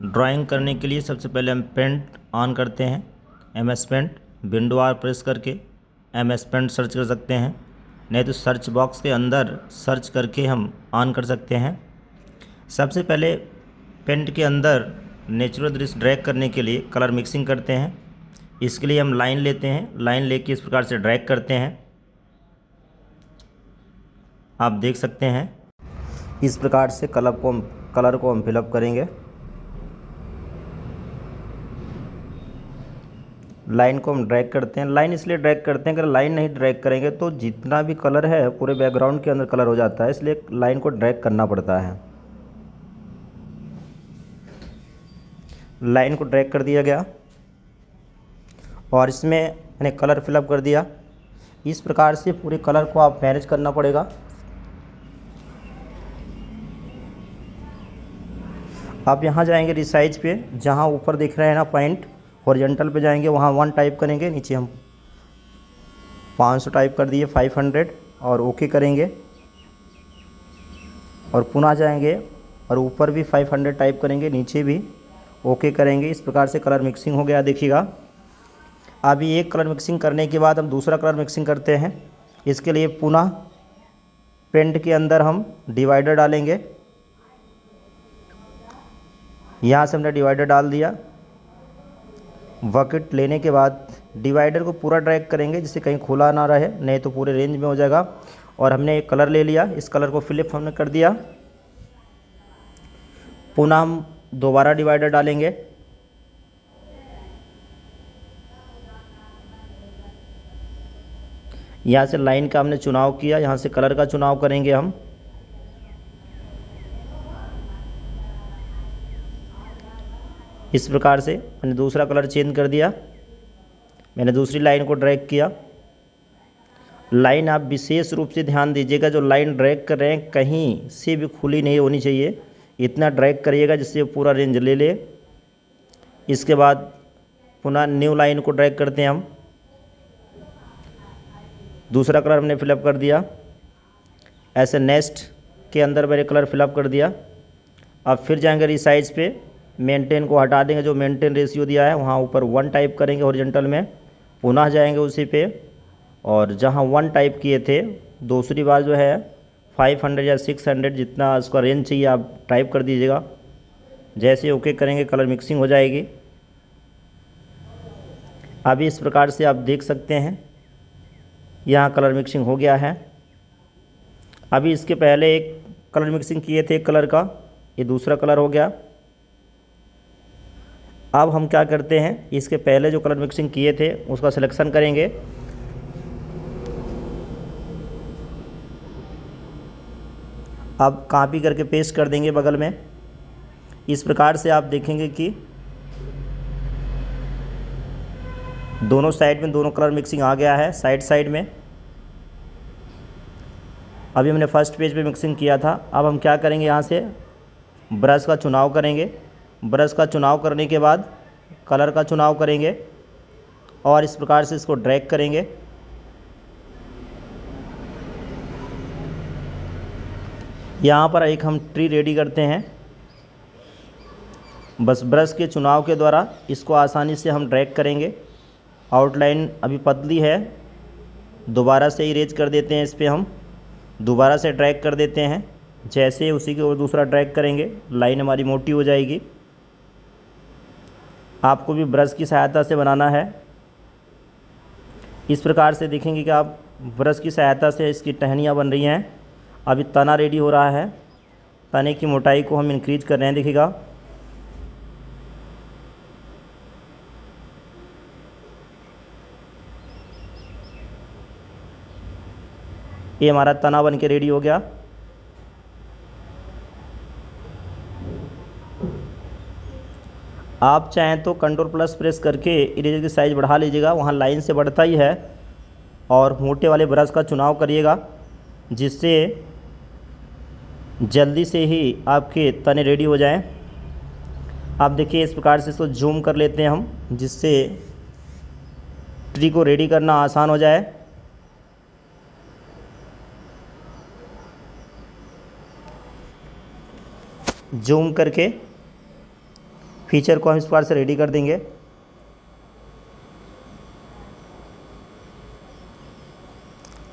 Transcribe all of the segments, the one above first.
Drawing करने के लिए सबसे पहले हम पेंट ऑन करते हैं। MS paint window R press करके MS पेंट सर्च कर सकते हैं, नहीं तो सर्च बॉक्स के अंदर सर्च करके हम ऑन कर सकते हैं। सबसे पहले पेंट के अंदर नेचुरल दृश्य ड्रैग करने के लिए कलर मिक्सिंग करते हैं। इसके लिए हम लाइन लेते हैं, लाइन लेके इस प्रकार से ड्रैग करते हैं। आप देख सकते हैं इस प्रकार से कलर को हम फिलअप करेंगे। लाइन को हम ड्रैग करते हैं। लाइन इसलिए ड्रैग करते हैं, अगर लाइन नहीं ड्रैग करेंगे तो जितना भी कलर है पूरे बैकग्राउंड के अंदर कलर हो जाता है, इसलिए लाइन को ड्रैग करना पड़ता है। लाइन को ड्रैग कर दिया गया और इसमें मैंने कलर फिलअप कर दिया। इस प्रकार से पूरे कलर को आप मैनेज करना पड़ेगा। आप यहाँ जाएंगे रिसाइज पे, जहाँ ऊपर दिख रहे हैं ना पॉइंट, हॉरिजॉन्टल पे जाएंगे, वहाँ 1 टाइप करेंगे। नीचे हम 500 टाइप कर दिए, 500 और ओके करेंगे। और पुनः जाएंगे और ऊपर भी 500 टाइप करेंगे, नीचे भी ओके करेंगे। इस प्रकार से कलर मिक्सिंग हो गया, देखिएगा। अभी एक कलर मिक्सिंग करने के बाद हम दूसरा कलर मिक्सिंग करते हैं। इसके लिए पुनः पेंट के अंदर हम डिवाइडर डालेंगे। यहाँ से हमने डिवाइडर डाल दिया। बकेट लेने के बाद डिवाइडर को पूरा ड्रैग करेंगे, जिससे कहीं खुला ना रहे, नहीं तो पूरे रेंज में हो जाएगा। और हमने एक कलर ले लिया, इस कलर को फिलिप हमने कर दिया। पुनः हम दोबारा डिवाइडर डालेंगे। यहाँ से लाइन का हमने चुनाव किया, यहाँ से कलर का चुनाव करेंगे हम। इस प्रकार से मैंने दूसरा कलर चेंज कर दिया। मैंने दूसरी लाइन को ड्रैग किया। लाइन आप विशेष रूप से ध्यान दीजिएगा, जो लाइन ड्रैग कर रहे हैं कहीं से भी खुली नहीं होनी चाहिए, इतना ड्रैग करिएगा जिससे पूरा रेंज ले ले। इसके बाद पुनः न्यू लाइन को ड्रैग करते हैं हम। दूसरा कलर हमने फिलअप कर दिया। ऐसे नेक्स्ट के अंदर मैंने कलर फिलअप कर दिया। अब फिर जाएंगे रिसाइज पे, मेंटेन को हटा देंगे, जो मेंटेन रेशियो दिया है वहाँ ऊपर 1 टाइप करेंगे हॉरिजॉन्टल में। पुनः जाएंगे उसी पे और जहाँ 1 टाइप किए थे दूसरी बार जो है 500 या 600 जितना उसका रेंज चाहिए आप टाइप कर दीजिएगा। जैसे ओके करेंगे कलर मिक्सिंग हो जाएगी। अभी इस प्रकार से आप देख सकते हैं यहाँ कलर मिक्सिंग हो गया है। अभी इसके पहले एक कलर मिक्सिंग किए थे एक कलर का, ये दूसरा कलर हो गया। अब हम क्या करते हैं, इसके पहले जो कलर मिक्सिंग किए थे उसका सिलेक्शन करेंगे। अब कॉपी करके पेस्ट कर देंगे बगल में। इस प्रकार से आप देखेंगे कि दोनों साइड में दोनों कलर मिक्सिंग आ गया है, साइड साइड में। अभी हमने फर्स्ट पेज पे मिक्सिंग किया था। अब हम क्या करेंगे, यहाँ से ब्रश का चुनाव करेंगे। ब्रश का चुनाव करने के बाद कलर का चुनाव करेंगे और इस प्रकार से इसको ड्रैग करेंगे। यहाँ पर एक हम ट्री रेडी करते हैं। बस ब्रश के चुनाव के द्वारा इसको आसानी से हम ड्रैग करेंगे। आउटलाइन अभी पतली है, दोबारा से इरेज कर देते हैं। इस पर हम दोबारा से ड्रैग कर देते हैं। जैसे उसी के और दूसरा ड्रैग करेंगे, लाइन हमारी मोटी हो जाएगी। आपको भी ब्रश की सहायता से बनाना है। इस प्रकार से देखेंगे कि आप ब्रश की सहायता से इसकी टहनियाँ बन रही हैं। अभी तना रेडी हो रहा है। तने की मोटाई को हम इंक्रीज कर रहे हैं, देखिएगा। ये हमारा तना बन के रेडी हो गया। आप चाहें तो कंट्रोल+ प्रेस करके इरेजर की साइज़ बढ़ा लीजिएगा, वहाँ लाइन से बढ़ता ही है। और मोटे वाले ब्रश का चुनाव करिएगा, जिससे जल्दी से ही आपके तने रेडी हो जाएं। आप देखिए इस प्रकार से इसको जूम कर लेते हैं हम, जिससे ट्री को रेडी करना आसान हो जाए। जूम करके फीचर को हम इस प्रकार से रेडी कर देंगे।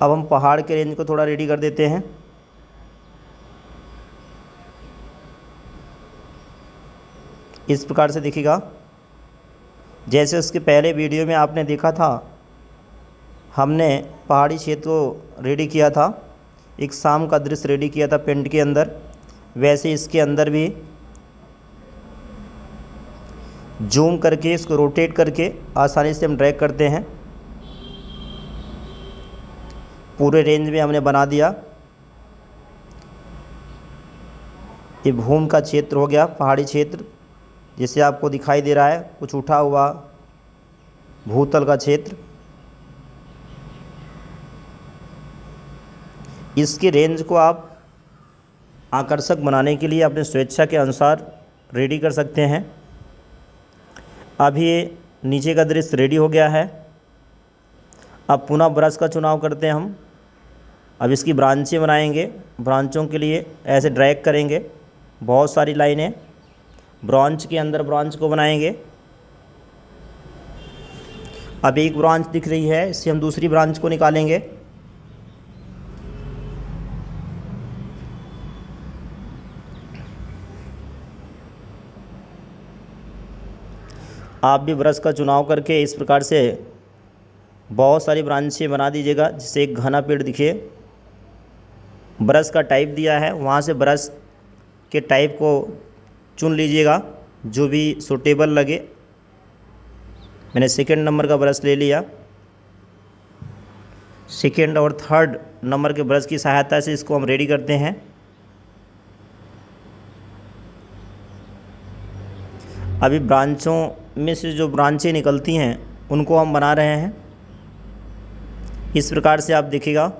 अब हम पहाड़ के रेंज को थोड़ा रेडी कर देते हैं। इस प्रकार से दिखेगा। जैसे उसके पहले वीडियो में आपने देखा था, हमने पहाड़ी क्षेत्र को रेडी किया था, एक शाम का दृश्य रेडी किया था पेंट के अंदर, वैसे इसके अंदर भी जूम करके इसको रोटेट करके आसानी से हम ड्रैग करते हैं। पूरे रेंज में हमने बना दिया। ये भूमि का क्षेत्र हो गया, पहाड़ी क्षेत्र, जिसे आपको दिखाई दे रहा है कुछ उठा हुआ भूतल का क्षेत्र। इसकी रेंज को आप आकर्षक बनाने के लिए अपने स्वेच्छा के अनुसार रेडी कर सकते हैं। अब ये नीचे का दृश्य रेडी हो गया है। अब पुनः ब्रश का चुनाव करते हैं हम। अब इसकी ब्रांचें बनाएंगे। ब्रांचों के लिए ऐसे ड्रैग करेंगे, बहुत सारी लाइनें ब्रांच के अंदर ब्रांच को बनाएंगे। अब एक ब्रांच दिख रही है, इससे हम दूसरी ब्रांच को निकालेंगे। आप भी ब्रश का चुनाव करके इस प्रकार से बहुत सारी ब्रांचें बना दीजिएगा, जिससे एक घना पेड़ दिखे। ब्रश का टाइप दिया है, वहाँ से ब्रश के टाइप को चुन लीजिएगा जो भी सूटेबल लगे। मैंने सेकंड नंबर का ब्रश ले लिया। सेकंड और थर्ड नंबर के ब्रश की सहायता से इसको हम रेडी करते हैं। अभी ब्रांचों में से जो ब्रांचें निकलती हैं उनको हम बना रहे हैं। इस प्रकार से आप देखिएगा।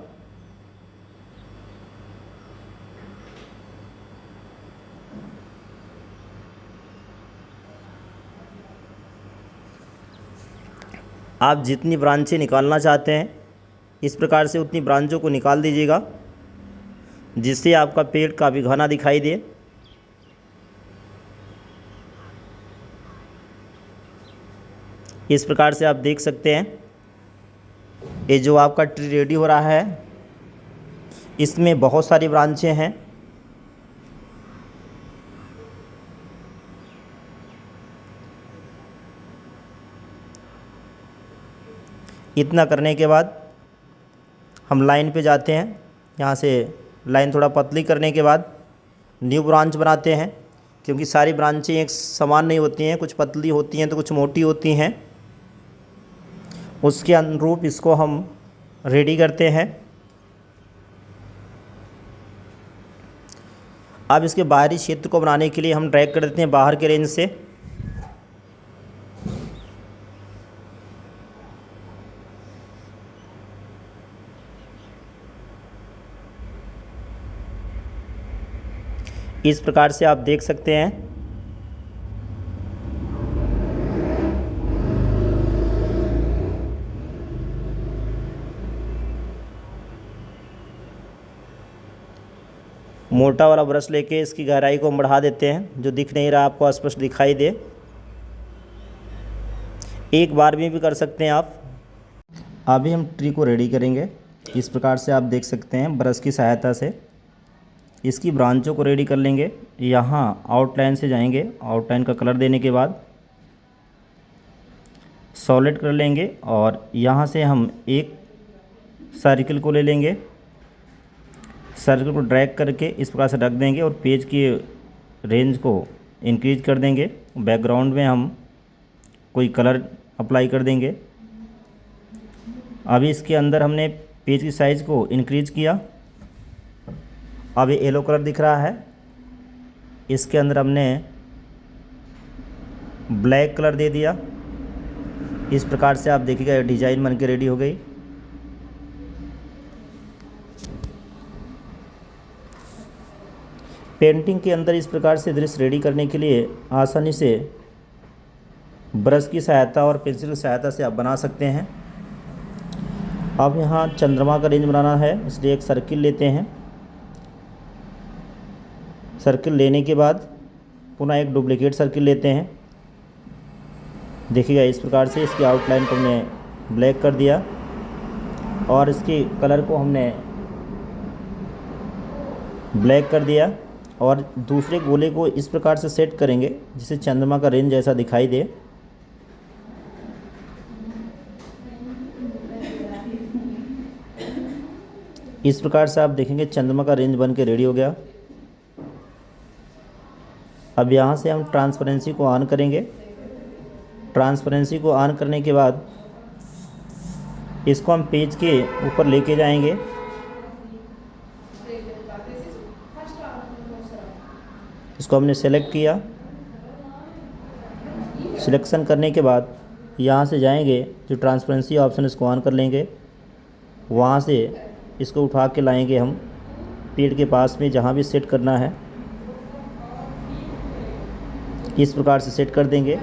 आप जितनी ब्रांचें निकालना चाहते हैं इस प्रकार से उतनी ब्रांचों को निकाल दीजिएगा, जिससे आपका पेड़ काफ़ी घना दिखाई दे। इस प्रकार से आप देख सकते हैं ये जो आपका ट्री रेडी हो रहा है, इसमें बहुत सारी ब्रांचें हैं। इतना करने के बाद हम लाइन पे जाते हैं। यहाँ से लाइन थोड़ा पतली करने के बाद न्यू ब्रांच बनाते हैं, क्योंकि सारी ब्रांचें एक समान नहीं होती हैं, कुछ पतली होती हैं तो कुछ मोटी होती हैं। उसके अनुरूप इसको हम रेडी करते हैं। अब इसके बाहरी क्षेत्र को बनाने के लिए हम ड्रैग कर देते हैं बाहर के रेंज से। इस प्रकार से आप देख सकते हैं। मोटा वाला ब्रश लेके इसकी गहराई को हम बढ़ा देते हैं, जो दिख नहीं रहा आपको स्पष्ट दिखाई दे। एक बार में भी कर सकते हैं आप। अभी हम ट्री को रेडी करेंगे। इस प्रकार से आप देख सकते हैं ब्रश की सहायता से इसकी ब्रांचों को रेडी कर लेंगे। यहाँ आउटलाइन से जाएंगे, आउटलाइन का कलर देने के बाद सॉलिड कर लेंगे और यहाँ से हम एक सर्किल को ले लेंगे। सर्किल को ड्रैग करके इस प्रकार से रख देंगे और पेज की रेंज को इंक्रीज कर देंगे। बैकग्राउंड में हम कोई कलर अप्लाई कर देंगे। अभी इसके अंदर हमने पेज की साइज़ को इंक्रीज किया। अब ये येलो कलर दिख रहा है, इसके अंदर हमने ब्लैक कलर दे दिया। इस प्रकार से आप देखिएगा डिज़ाइन बन के रेडी हो गई। पेंटिंग के अंदर इस प्रकार से दृश्य रेडी करने के लिए आसानी से ब्रश की सहायता और पेंसिल की सहायता से आप बना सकते हैं। अब यहाँ चंद्रमा का रेंज बनाना है, इसलिए एक सर्किल लेते हैं। सर्किल लेने के बाद पुनः एक डुप्लीकेट सर्किल लेते हैं। देखिएगा इस प्रकार से इसकी आउटलाइन को हमने ब्लैक कर दिया और इसके कलर को हमने ब्लैक कर दिया और दूसरे गोले को इस प्रकार से सेट करेंगे जिससे चंद्रमा का रेंज जैसा दिखाई दे। इस प्रकार से आप देखेंगे चंद्रमा का रेंज बन के रेडी हो गया। अब यहाँ से हम ट्रांसपेरेंसी को ऑन करेंगे। ट्रांसपेरेंसी को ऑन करने के बाद इसको हम पेज के ऊपर लेके जाएंगे। इसको हमने सेलेक्ट किया। सिलेक्शन करने के बाद यहाँ से जाएंगे, जो ट्रांसपेरेंसी ऑप्शन इसको ऑन कर लेंगे। वहाँ से इसको उठा के लाएंगे हम पेड़ के पास में जहाँ भी सेट करना है, इस प्रकार से सेट कर देंगे।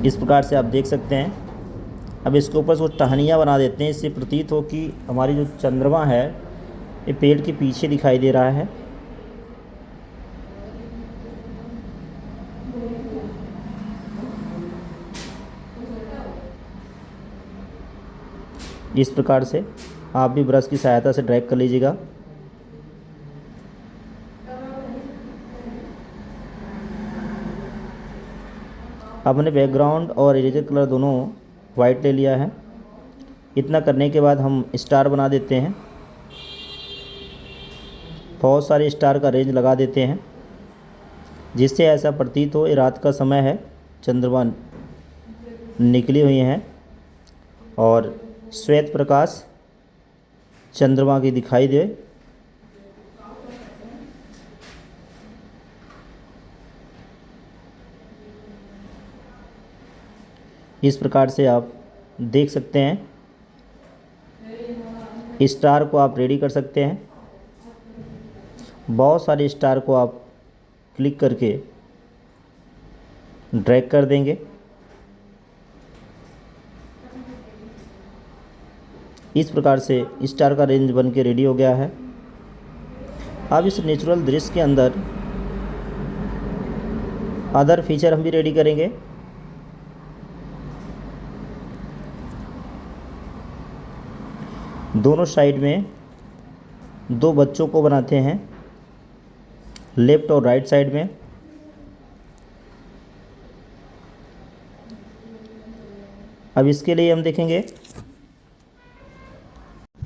इस प्रकार से आप देख सकते हैं। अब इसके ऊपर से टहनियाँ बना देते हैं, इससे प्रतीत हो कि हमारी जो चंद्रमा है ये पेड़ के पीछे दिखाई दे रहा है। इस प्रकार से आप भी ब्रश की सहायता से ड्रैग कर लीजिएगा। अब हमने बैकग्राउंड और इरेजर कलर दोनों वाइट ले लिया है। इतना करने के बाद हम स्टार बना देते हैं। बहुत सारे स्टार का रेंज लगा देते हैं जिससे ऐसा प्रतीत हो ये रात का समय है, चंद्रमा निकली हुई हैं और श्वेत प्रकाश चंद्रमा की दिखाई दे। इस प्रकार से आप देख सकते हैं। स्टार को आप रेडी कर सकते हैं। बहुत सारे स्टार को आप क्लिक करके ड्रैग कर देंगे। इस प्रकार से स्टार का रेंज बन के रेडी हो गया है। अब इस नेचुरल दृश्य के अंदर अदर फीचर हम भी रेडी करेंगे। दोनों साइड में दो बच्चों को बनाते हैं, लेफ्ट और राइट साइड में। अब इसके लिए हम देखेंगे,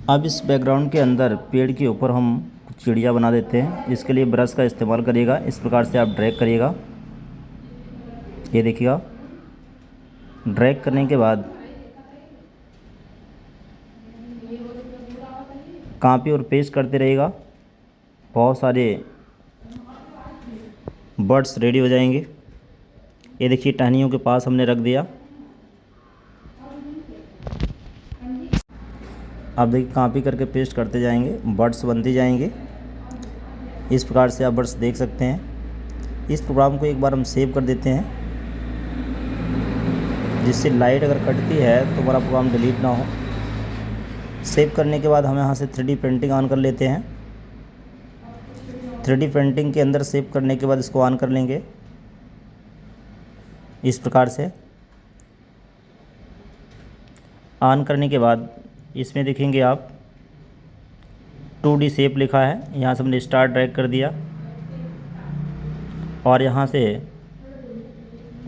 अब इस बैकग्राउंड के अंदर पेड़ के ऊपर हम कुछ चिड़िया बना देते हैं। इसके लिए ब्रश का इस्तेमाल करिएगा। इस प्रकार से आप ड्रैग करिएगा। ये देखिएगा, ड्रैग करने के बाद कॉपी और पेस्ट करते रहेगा। बहुत सारे बर्ड्स रेडी हो जाएंगे। ये देखिए टहनियों के पास हमने रख दिया। अब देखिए कॉपी करके पेस्ट करते जाएंगे, बर्ड्स बनते जाएंगे। इस प्रकार से आप बर्ड्स देख सकते हैं। इस प्रोग्राम को एक बार हम सेव कर देते हैं जिससे लाइट अगर कटती है तो हमारा प्रोग्राम डिलीट ना हो। सेव करने के बाद हम यहाँ से 3D प्रिंटिंग ऑन कर लेते हैं। 3D प्रिंटिंग के अंदर सेव करने के बाद इसको ऑन कर लेंगे। इस प्रकार से ऑन करने के बाद इसमें देखेंगे आप 2D शेप लिखा है। यहाँ से हमने स्टार ड्रैग कर दिया और यहाँ से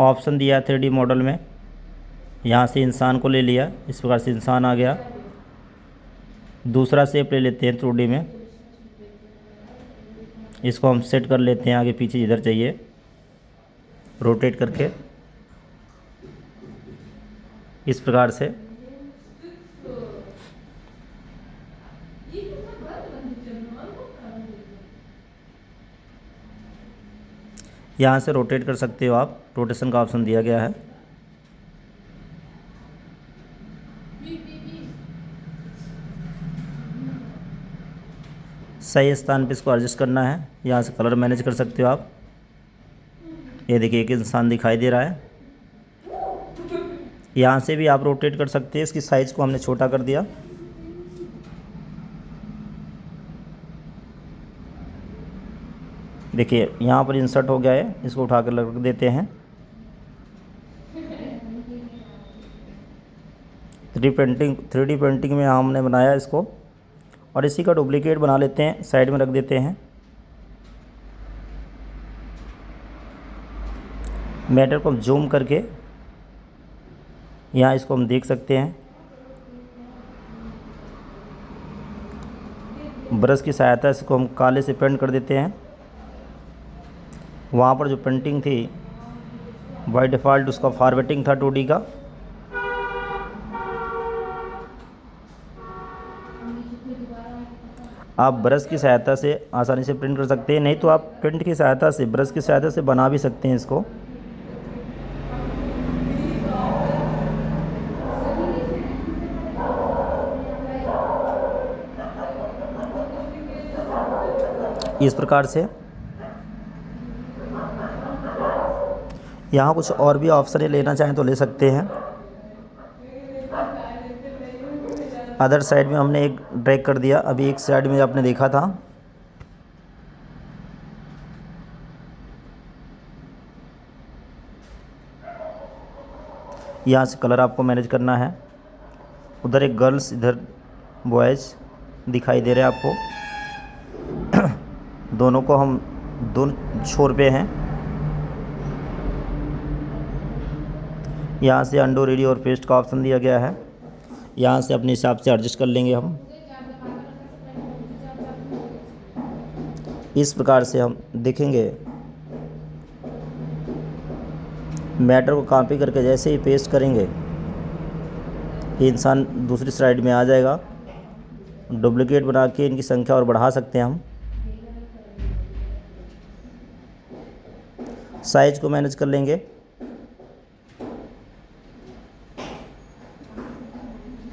ऑप्शन दिया 3D मॉडल में। यहाँ से इंसान को ले लिया। इस प्रकार से इंसान आ गया। दूसरा शेप ले लेते हैं 2D में। इसको हम सेट कर लेते हैं आगे पीछे जिधर चाहिए, रोटेट करके। इस प्रकार से यहाँ से रोटेट कर सकते हो आप। रोटेशन का ऑप्शन दिया गया है। सही स्थान पे इसको एडजस्ट करना है। यहाँ से कलर मैनेज कर सकते हो आप। ये देखिए एक इंसान दिखाई दे रहा है। यहाँ से भी आप रोटेट कर सकते हैं। इसकी साइज़ को हमने छोटा कर दिया। देखिए यहाँ पर इंसर्ट हो गया है, इसको उठा कर रख देते हैं। 3D प्रिंटिंग में हमने बनाया इसको, और इसी का डुप्लीकेट बना लेते हैं, साइड में रख देते हैं। मैटर को हम जूम करके यहाँ इसको हम देख सकते हैं। ब्रश की सहायता से इसको हम काले से पेंट कर देते हैं। वहाँ पर जो प्रिंटिंग थी बाय डिफ़ॉल्ट उसका फॉर्मेटिंग था 2D का। आप ब्रश की सहायता से आसानी से प्रिंट कर सकते हैं, नहीं तो आप प्रिंट की सहायता से, ब्रश की सहायता से बना भी सकते हैं इसको। इस प्रकार से यहाँ कुछ और भी ऑप्शन लेना चाहें तो ले सकते हैं। अदर साइड में हमने एक ड्रैग कर दिया, अभी एक साइड में आपने देखा था। यहाँ से कलर आपको मैनेज करना है। उधर एक गर्ल्स, इधर बॉयज़ दिखाई दे रहे हैं आपको। दोनों को हम दोनों छोर पे हैं। यहाँ से अंडो, रेडी और पेस्ट का ऑप्शन दिया गया है। यहाँ से अपने हिसाब से एडजस्ट कर लेंगे हम। इस प्रकार से हम देखेंगे, मैटर को कॉपी करके जैसे ही पेस्ट करेंगे ये इंसान दूसरी साइड में आ जाएगा। डुप्लीकेट बना के इनकी संख्या और बढ़ा सकते हैं हम। साइज को मैनेज कर लेंगे,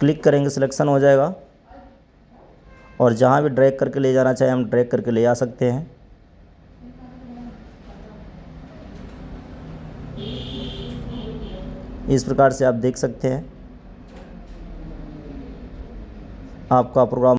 क्लिक करेंगे, सिलेक्शन हो जाएगा, और जहाँ भी ड्रैग करके ले जाना चाहे हम ड्रैग करके ले आ सकते हैं। इस प्रकार से आप देख सकते हैं आपका प्रोग्राम